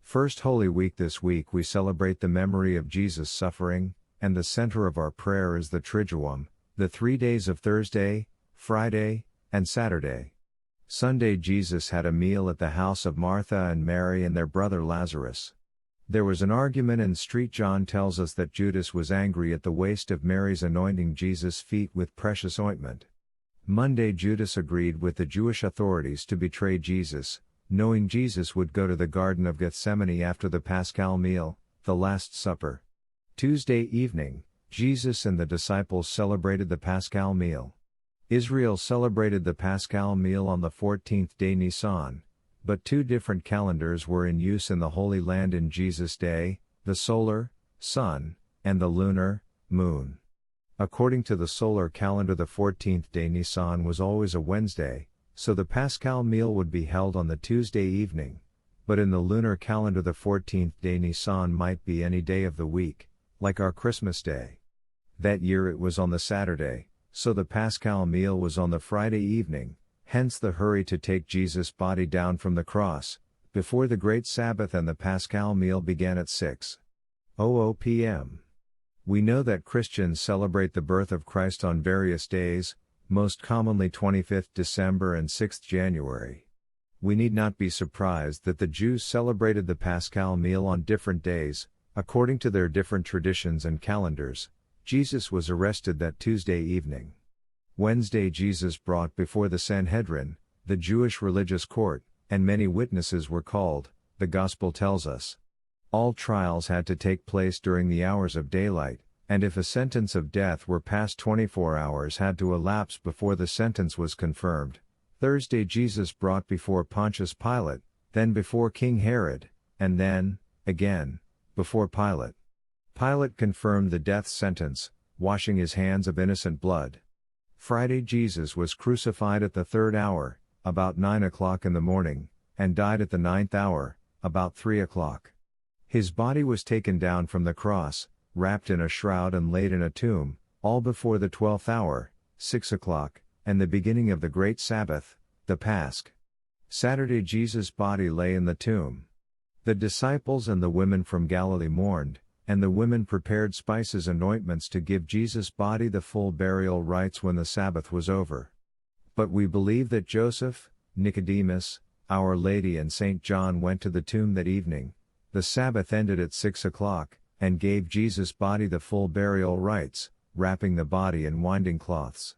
First Holy Week. This week we celebrate the memory of Jesus' suffering, and the center of our prayer is the Triduum, the 3 days of Thursday, Friday, and Saturday. Sunday Jesus had a meal at the house of Martha and Mary and their brother Lazarus. There was an argument in the street. John tells us that Judas was angry at the waste of Mary's anointing Jesus' feet with precious ointment. Monday Judas agreed with the Jewish authorities to betray Jesus, knowing Jesus would go to the Garden of Gethsemane after the Paschal Meal, the Last Supper. Tuesday evening, Jesus and the disciples celebrated the Paschal Meal. Israel celebrated the Paschal Meal on the 14th day Nisan, but 2 different calendars were in use in the Holy Land in Jesus' day, the solar, sun, and the lunar, moon. According to the solar calendar, the 14th day Nisan was always a Wednesday, so the Paschal Meal would be held on the Tuesday evening, but in the lunar calendar the 14th day Nisan might be any day of the week, like our Christmas Day. That year it was on the Saturday, so the Paschal Meal was on the Friday evening, hence the hurry to take Jesus' body down from the cross, before the Great Sabbath, and the Paschal Meal began at 6:00 p.m. We know that Christians celebrate the birth of Christ on various days, most commonly 25th December and 6th January. We need not be surprised that the Jews celebrated the Paschal Meal on different days, according to their different traditions and calendars. Jesus was arrested that Tuesday evening. Wednesday Jesus brought before the Sanhedrin, the Jewish religious court, and many witnesses were called, the Gospel tells us. All trials had to take place during the hours of daylight, and if a sentence of death were passed, 24 hours had to elapse before the sentence was confirmed. Thursday Jesus brought before Pontius Pilate, then before King Herod, and then, again, before Pilate. Pilate confirmed the death sentence, washing his hands of innocent blood. Friday Jesus was crucified at the 3rd hour, about 9 o'clock in the morning, and died at the 9th hour, about 3 o'clock. His body was taken down from the cross, wrapped in a shroud and laid in a tomb, all before the 12th hour, 6 o'clock, and the beginning of the Great Sabbath, the Pasch. Saturday Jesus' body lay in the tomb. The disciples and the women from Galilee mourned, and the women prepared spices and ointments to give Jesus' body the full burial rites when the Sabbath was over. But we believe that Joseph, Nicodemus, Our Lady and St. John went to the tomb that evening. The Sabbath ended at 6 o'clock, and gave Jesus' body the full burial rites, wrapping the body in winding cloths.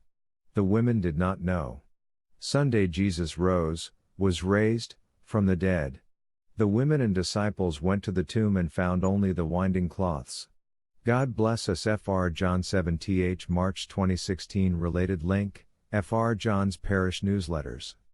The women did not know. Sunday Jesus was raised, from the dead. The women and disciples went to the tomb and found only the winding cloths. God bless us. Fr. John 7th March 2016. Related link, Fr. John's Parish Newsletters.